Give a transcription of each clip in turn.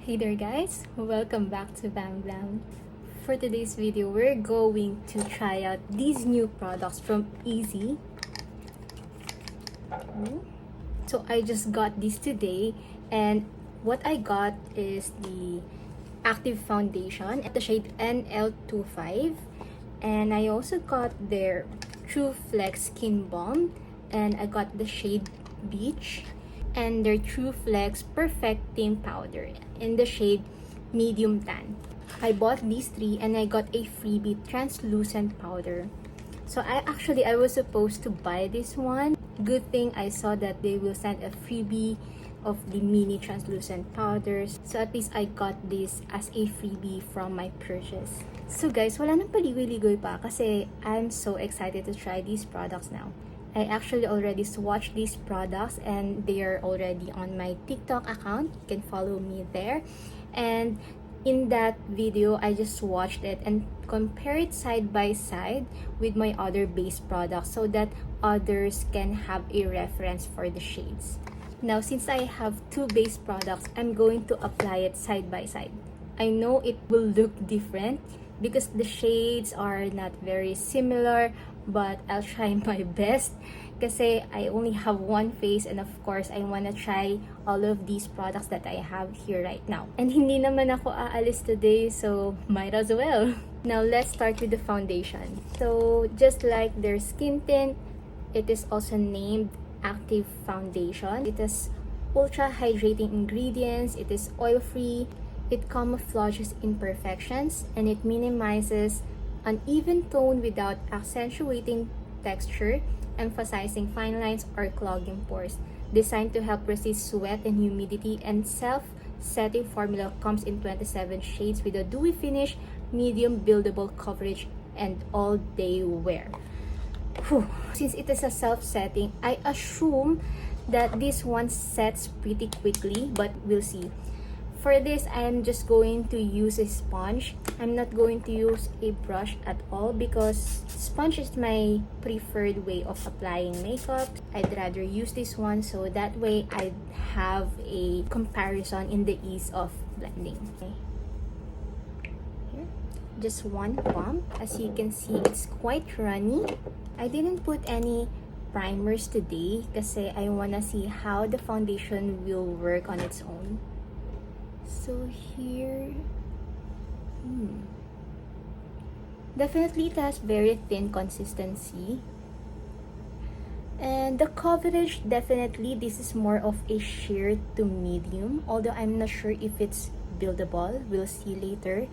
Hey there guys, welcome back to Balm. For today's video, we're going to try out these new products from Issy. So I just got these today, and what I got is the active foundation at the shade NL25, and I also got their True Flex Skin Balm, and I got the shade Beach, and their True Flex Perfecting Powder in the shade Medium Tan. I bought these three and I got a freebie translucent powder. So I was supposed to buy this one. Good thing I saw that they will send a freebie of the mini translucent powders. So at least I got this as a freebie from my purchase. So guys, wala nang paligoy-ligoy pa kasi I'm so excited to try these products now. I actually already swatched these products and they are already on my TikTok account. You can follow me there. And in that video, I just swatched it and compare it side by side with my other base products so that others can have a reference for the shades. Now, since I have two base products, I'm going to apply it side by side. I know it will look different because the shades are not very similar, but I'll try my best kasi I only have one face, and of course I wanna try all of these products that I have here right now. And hindi naman ako aalis today, so might as well. Now let's start with the foundation. So just like their skin tint, it is also named Active Foundation. It has ultra hydrating ingredients, it is oil free, it camouflages imperfections, and it minimizes uneven tone without accentuating texture, emphasizing fine lines or clogging pores. Designed to help resist sweat and humidity, and self-setting formula comes in 27 shades with a dewy finish, medium buildable coverage, and all-day wear. Whew. Since it is a self-setting, I assume that this one sets pretty quickly, but we'll see. For this, I'm just going to use a sponge. I'm not going to use a brush at all because sponge is my preferred way of applying makeup. I'd rather use this one so that way I have a comparison in the ease of blending. Okay. Here, just one pump. As you can see, it's quite runny. I didn't put any primers today kasi I wanna see how the foundation will work on its own. So here, definitely it has very thin consistency, and the coverage, definitely this is more of a sheer to medium, although I'm not sure if it's buildable. We'll see later.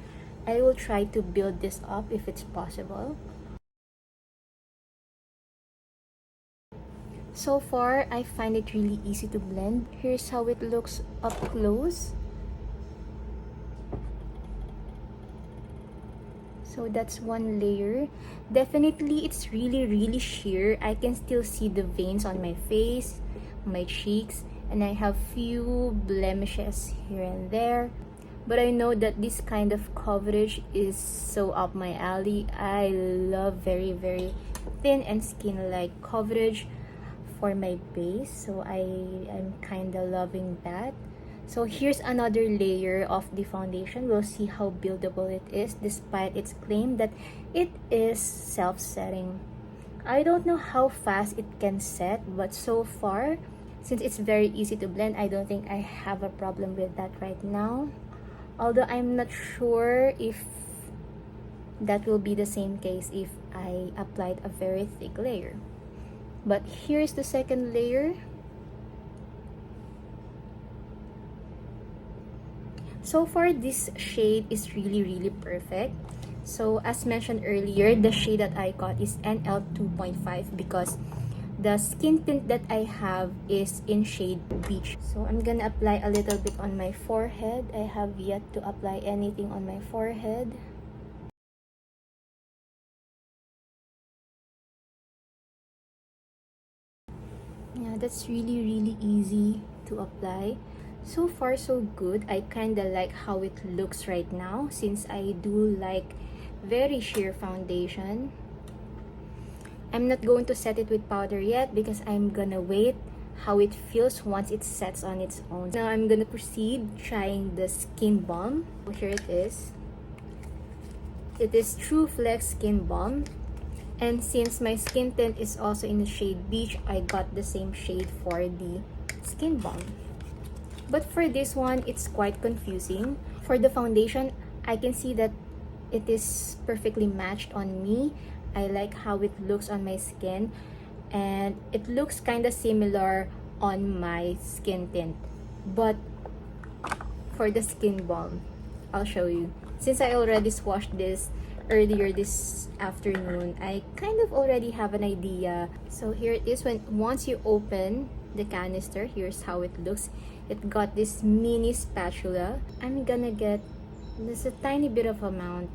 I will try to build this up if it's possible. So far, I find it really easy to blend. Here's how it looks up close. So that's one layer. Definitely it's really sheer. I can still see the veins on my face, my cheeks, and I have few blemishes here and there. But I know that this kind of coverage is so up my alley. I love very thin and skin-like coverage for my base, so I'm kind of loving that. So here's another layer of the foundation. We'll see how buildable it is despite its claim that it is self-setting. I don't know how fast it can set, but so far, since it's very easy to blend, I don't think I have a problem with that right now. Although I'm not sure if that will be the same case if I applied a very thick layer. But here's the second layer. So far, this shade is really perfect. So as mentioned earlier, the shade that I got is NL2.5 because the skin tint that I have is in shade Beach. So I'm gonna apply a little bit on my forehead. I have yet to apply anything on my forehead. Yeah, that's really easy to apply. So far so good. I kinda like how it looks right now since I do like very sheer foundation. I'm not going to set it with powder yet because I'm gonna wait how it feels once it sets on its own. Now I'm gonna proceed trying the skin balm. Here it is. It is True Flex Skin Balm. And since my skin tint is also in the shade beige, I got the same shade for the skin balm. But for this one, it's quite confusing. For the foundation, I can see that it is perfectly matched on me. I like how it looks on my skin, and it looks kind of similar on my skin tint. But for the skin balm, I'll show you. Since I already swatched this earlier this afternoon, I kind of already have an idea. So here it is. Once you open the canister, here's how it looks. It got this mini spatula. I'm gonna get just a tiny bit of amount.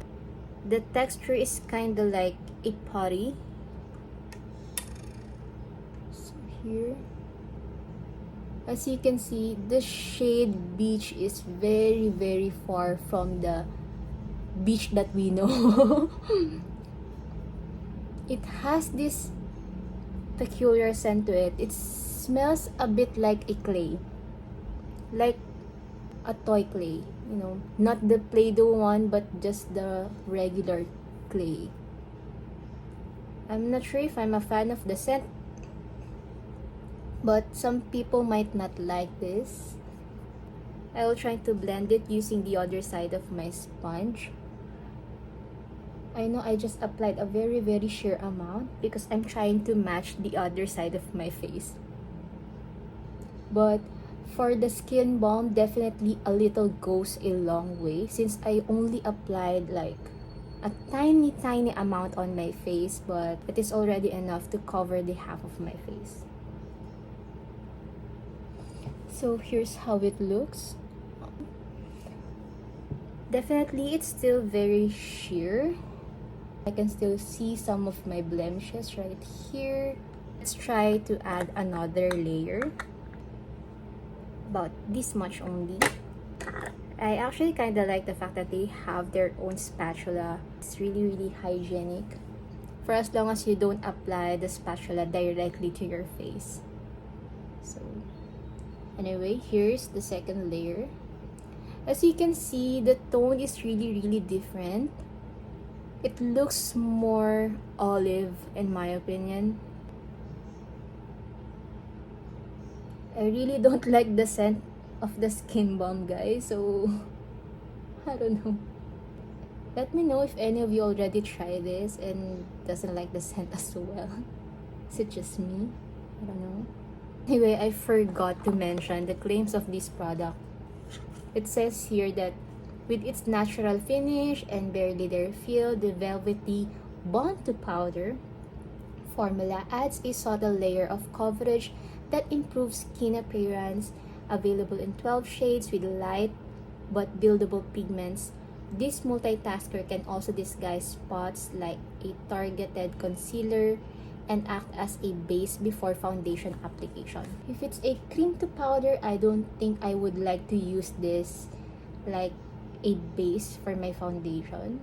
The texture is kind of like a putty. So here, as you can see, the shade beige is very, very far from the beige that we know. It has this peculiar scent to it. It smells a bit like a clay, like a toy clay, you know, not the Play-Doh one, but just the regular clay. I'm not sure if I'm a fan of the scent, but some people might not like this. I will try to blend it using the other side of my sponge. I know I just applied a very, very sheer amount because I'm trying to match the other side of my face. But for the skin balm, definitely a little goes a long way, since I only applied like a tiny, tiny amount on my face, but it is already enough to cover the half of my face. So here's how it looks. Definitely it's still very sheer. I can still see some of my blemishes right here. Let's try to add another layer. About this much only. I actually kind of like the fact that they have their own spatula. It's really, really hygienic, for as long as you don't apply the spatula directly to your face. So anyway, here's the second layer. As you can see, the tone is really, really different. It looks more olive in my opinion. I really don't like the scent of the skin balm, guys, so I don't know. Let me know if any of you already tried this and doesn't like the scent as well. Is it just me? I don't know. Anyway, I forgot to mention the claims of this product. It says here that with its natural finish and barely there feel, the velvety bond to powder formula adds a subtle layer of coverage that improves skin appearance. Available in 12 shades with light but buildable pigments, this multitasker can also disguise spots like a targeted concealer and act as a base before foundation application. If it's a cream to powder, I don't think I would like to use this like a base for my foundation.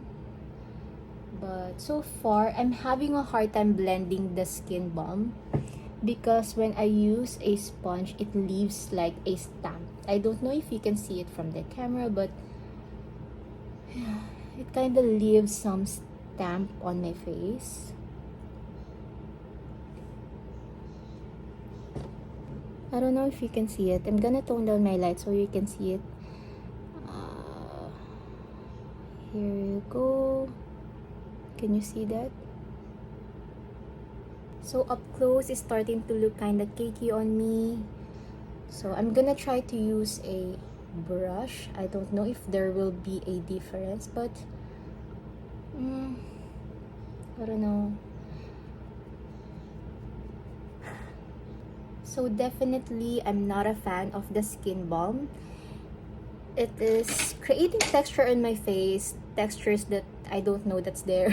But so far, I'm having a hard time blending the skin balm because when I use a sponge, it leaves like a stamp. I don't know if you can see it from the camera, but it kind of leaves some stamp on my face. I don't know if you can see it. I'm gonna tone down my light so you can see it. Here you go. Can you see that? So up close, it's starting to look kind of cakey on me. So I'm gonna try to use a brush. I don't know if there will be a difference, but I don't know. So definitely, I'm not a fan of the skin balm. It is creating texture on my face, textures that I don't know that's there.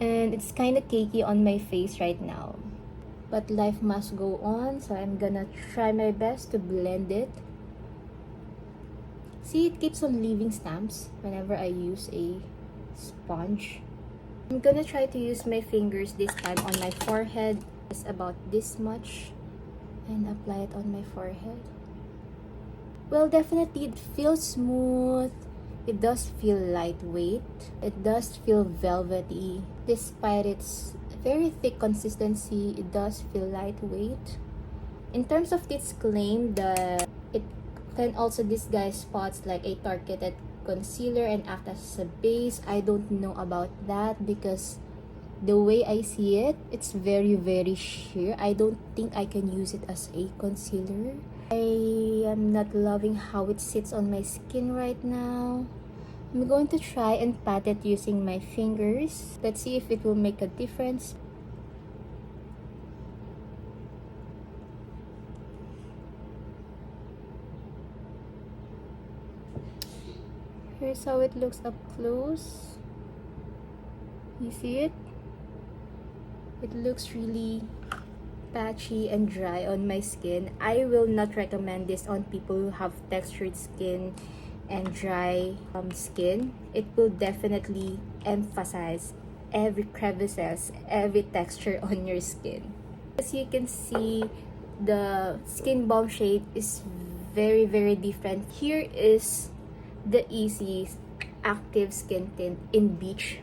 And it's kind of cakey on my face right now. But life must go on, so I'm gonna try my best to blend it. See, it keeps on leaving stamps whenever I use a sponge. I'm gonna try to use my fingers this time on my forehead. It's about this much. and apply it on my forehead. Well, definitely it feels smooth. It does feel lightweight. It does feel velvety. Despite its very thick consistency, it does feel lightweight. In terms of its claim that it can also disguise spots like a targeted concealer and act as a base, I don't know about that because the way I see it, it's very sheer. I don't think I can use it as a concealer. I am not loving how it sits on my skin right now. I'm going to try and pat it using my fingers. Let's see if it will make a difference. Here's how it looks up close. You see it? It looks really patchy and dry on my skin. I will not recommend this on people who have textured skin and dry skin. It will definitely emphasize every crevices, every texture on your skin. As you can see, the skin balm shade is very different. Here is the Issy active skin tint in beach.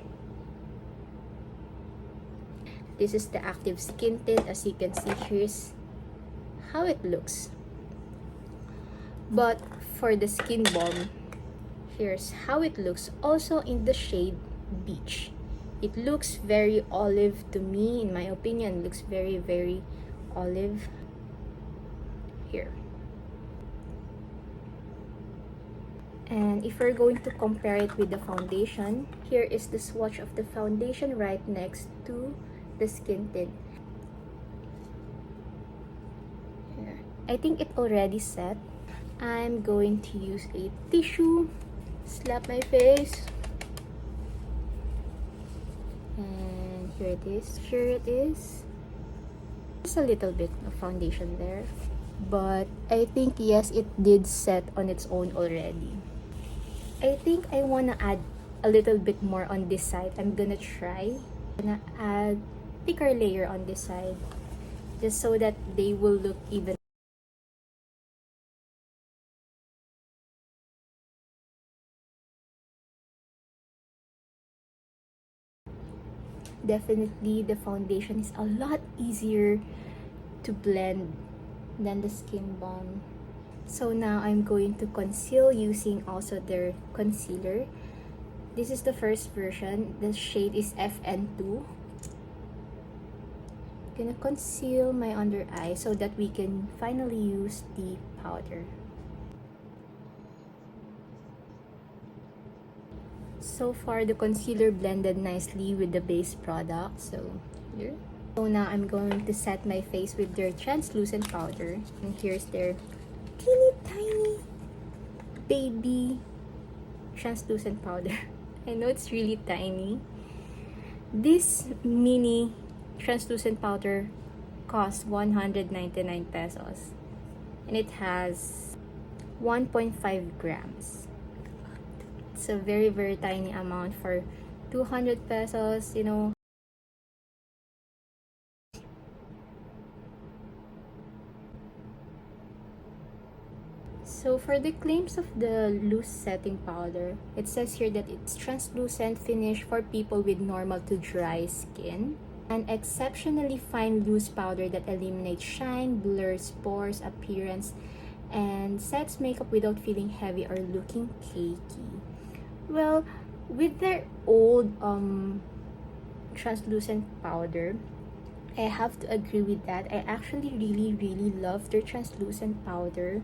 This is the active skin tint. As you can see, here's how it looks. But for the skin balm, here's how it looks also in the shade beach. It looks very olive to me. In my opinion, it looks very olive. Here. And if we're going to compare it with the foundation, here is the swatch of the foundation right next to the skin tint. Here. I think it already set. I'm going to use a tissue, slap my face, and here it is. Here it is. Just a little bit of foundation there, but I think yes, it did set on its own already. I think I wanna add a little bit more on this side. I'm gonna try. I'm gonna add thicker layer on this side just so that they will look even. Definitely the foundation is a lot easier to blend than the skin balm. So now I'm going to conceal using also their concealer. This is the first version. The shade is FN2. Gonna conceal my under eye so that we can finally use the powder. So far the concealer blended nicely with the base product, so here. So now I'm going to set my face with their translucent powder, and here's their teeny tiny baby translucent powder. I know it's really tiny. This mini translucent powder costs 199 pesos and it has 1.5 grams. It's a very tiny amount for 200 pesos, you know. So for the claims of the loose setting powder, it says here that it's translucent finish for people with normal to dry skin. An exceptionally fine loose powder that eliminates shine, blurs pores, appearance, and sets makeup without feeling heavy or looking cakey. Well, with their old translucent powder, I have to agree with that. I actually really love their translucent powder.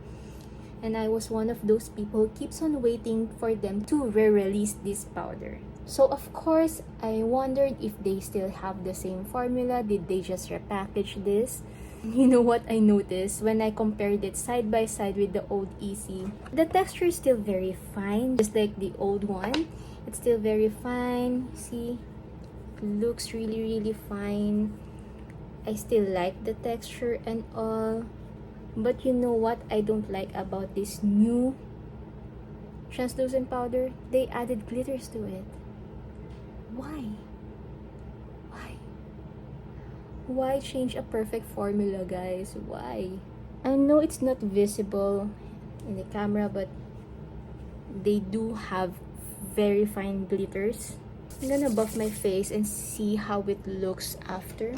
And I was one of those people who keeps on waiting for them to re-release this powder. So of course, I wondered if they still have the same formula. Did they just repackage this? You know what I noticed when I compared it side by side with the old Issy? The texture is still very fine, just like the old one. It's still very fine. See? Looks really fine. I still like the texture and all. But you know what I don't like about this new translucent powder? They added glitters to it. Why? Why change a perfect formula, guys? Why? I know it's not visible in the camera, but they do have very fine glitters. I'm gonna buff my face and see how it looks after.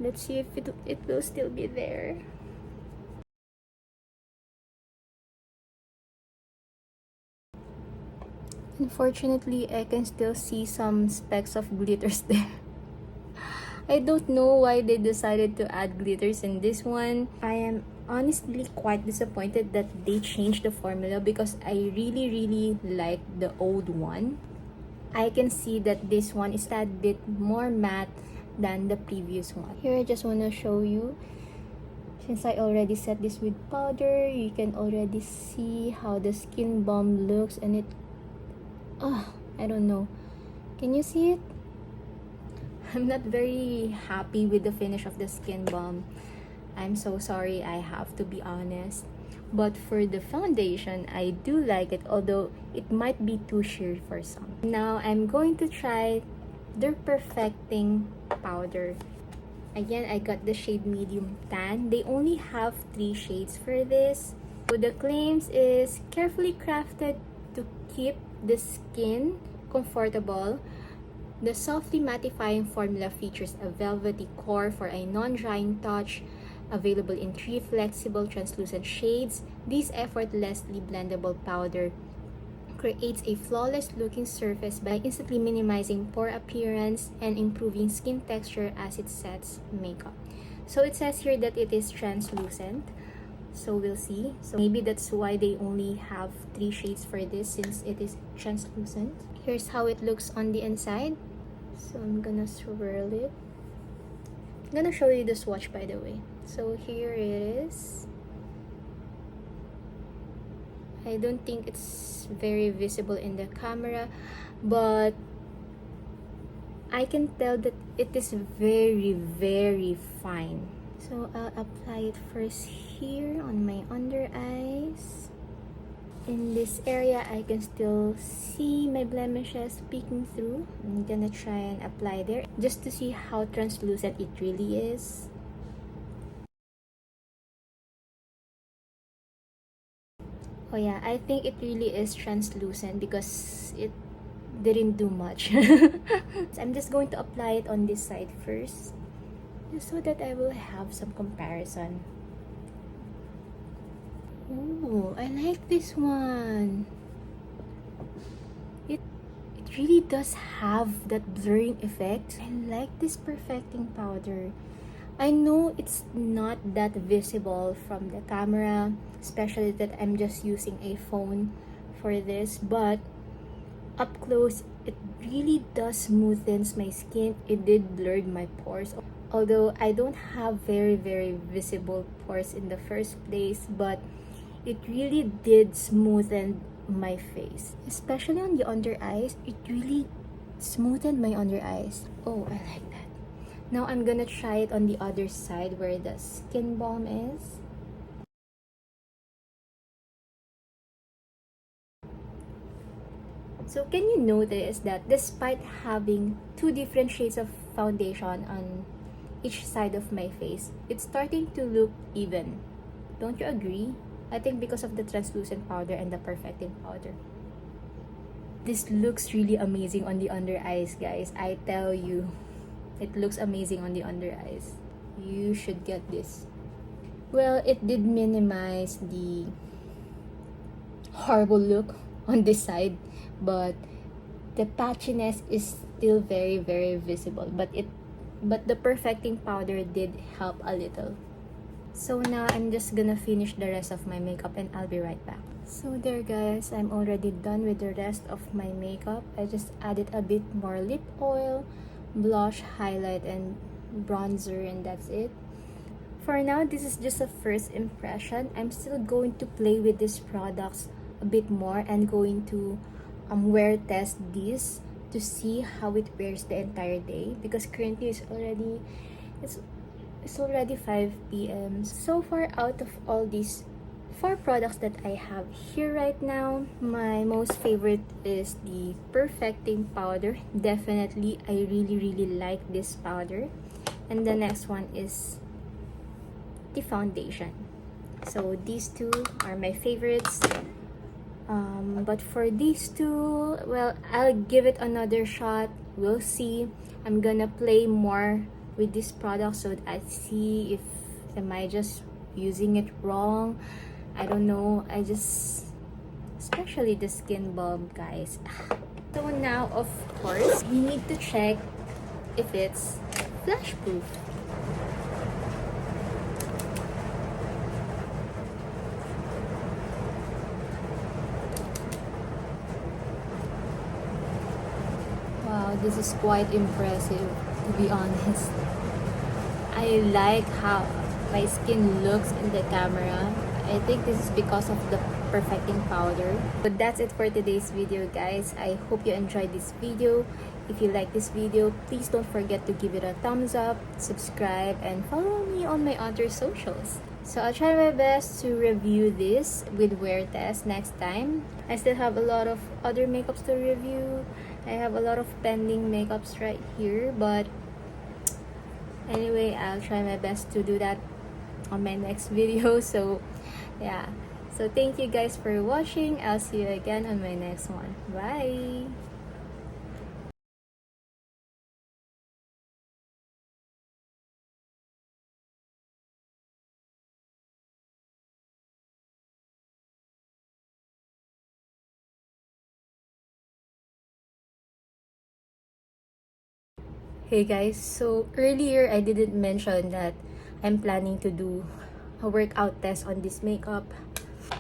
Let's see if it will still be there. Unfortunately, I can still see some specks of glitters there. I don't know why they decided to add glitters in this one. I am honestly quite disappointed that they changed the formula because I really like the old one. I can see that this one is a bit more matte than the previous one. Here I just want to show you. Since I already set this with powder, you can already see how the skin balm looks, and it I don't know. Can you see it? I'm not very happy with the finish of the skin balm. I'm so sorry, I have to be honest. But for the foundation, I do like it, although it might be too sheer for some. Now I'm going to try their perfecting powder. Again, I got the shade medium tan. They only have 3 shades for this. So the claims is carefully crafted to keep the skin comfortable. The softly mattifying formula features a velvety core for a non-drying touch, available in 3 flexible translucent shades. This effortlessly blendable powder creates a flawless looking surface by instantly minimizing pore appearance and improving skin texture as it sets makeup. So it says here that it is translucent. So we'll see. So maybe that's why they only have 3 shades for this, since it is translucent. Here's how it looks on the inside. So I'm gonna swirl it. I'm gonna show you the swatch, by the way. So here it is. I don't think it's very visible in the camera, but I can tell that it is very fine. So I'll apply it first here on my under eyes. In this area, I can still see my blemishes peeking through. I'm gonna try and apply there just to see how translucent it really is. Oh yeah, I think it really is translucent because it didn't do much. I'm just going to apply it on this side first, just so that I will have some comparison. Oh, I like this one. It really does have that blurring effect. I like this perfecting powder. I know it's not that visible from the camera, especially that I'm just using a phone for this, but up close, it really does smoothens my skin. It did blur my pores. Although I don't have very visible pores in the first place, but it really did smoothen my face. Especially on the under eyes, it really smoothened my under eyes. Oh, I like that. Now I'm gonna try it on the other side where the skin balm is. So can you notice that despite having 2 different shades of foundation on each side of my face, it's starting to look even. Don't you agree? I think because of the translucent powder and the perfecting powder. This looks really amazing on the under eyes, guys. I tell you, it looks amazing on the under eyes. You should get this. Well, it did minimize the horrible look on this side, but the patchiness is still very visible. But the perfecting powder did help a little. So now I'm just gonna finish the rest of my makeup and I'll be right back. So there guys, I'm already done with the rest of my makeup. I just added a bit more lip oil, blush, highlight, and bronzer, and that's it. For now, this is just a first impression. I'm still going to play with these products a bit more and going to wear test this to see how it wears the entire day, because currently it's already 5 p.m. So far, out of all these 4 products that I have here right now, my most favorite is the perfecting powder. Definitely, I really like this powder. And the next one is the foundation. So these two are my favorites. But for these two, well, I'll give it another shot. We'll see. I'm gonna play more with this product so that I see if am I just using it wrong. I don't know. Especially the skin balm, guys. So now, of course, we need to check if it's flash proof. Wow, this is quite impressive, to be honest. I like how my skin looks in the camera. I think this is because of the perfecting powder. But that's it for today's video, guys. I hope you enjoyed this video. If you like this video, please don't forget to give it a thumbs up, subscribe, and follow me on my other socials. So I'll try my best to review this with wear test next time. I still have a lot of other makeups to review. I have a lot of pending makeups right here, but anyway, I'll try my best to do that on my next video. So yeah, so thank you guys for watching. I'll see you again on my next one. Bye. Hey guys, so earlier I didn't mention that I'm planning to do a workout test on this makeup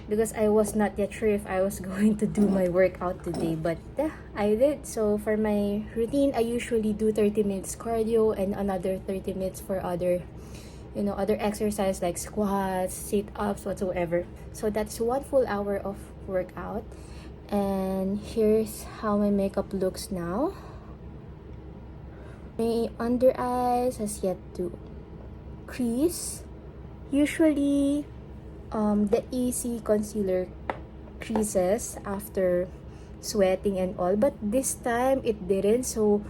because I was not yet sure if I was going to do my workout today, but yeah, I did. So for my routine, I usually do 30 minutes cardio and another 30 minutes for other exercise like squats, sit-ups, whatsoever. So that's 1 full hour of workout. And here's how my makeup looks now. My under eyes has yet to crease. Usually, the Issy concealer creases after sweating and all, but this time it didn't. So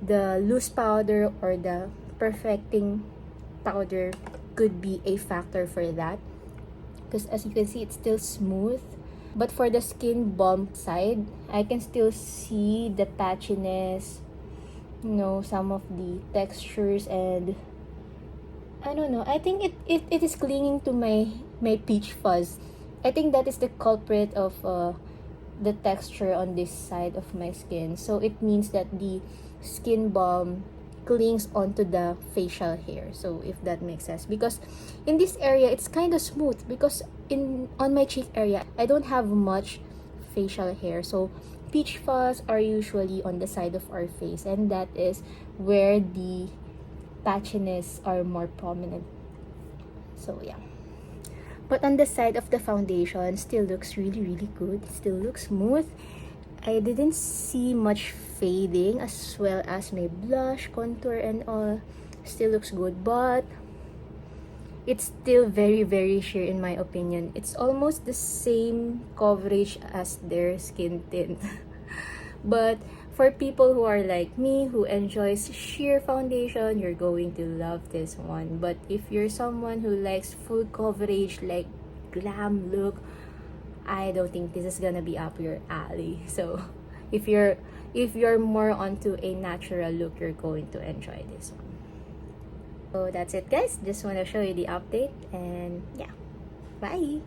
the loose powder or the perfecting powder could be a factor for that, because as you can see, it's still smooth. But for the skin balm side, I can still see the patchiness, some of the textures, and I don't know, I think it is clinging to my peach fuzz. I think that is the culprit of the texture on this side of my skin. So it means that the skin balm clings onto the facial hair, so if that makes sense, because in this area it's kind of smooth, because on my cheek area I don't have much facial hair, so peach fuzz are usually on the side of our face, and that is where the patchiness are more prominent. So yeah, but on the side of the foundation still looks really good. It still looks smooth. I didn't see much fading, as well as my blush, contour, and all still looks good, but it's still very sheer in my opinion. It's almost the same coverage as their skin tint. But for people who are like me, who enjoys sheer foundation, you're going to love this one. But if you're someone who likes full coverage, like glam look, I don't think this is gonna be up your alley. So if you're more onto a natural look, you're going to enjoy this one. So that's it, guys. Just want to show you the update, and yeah, bye.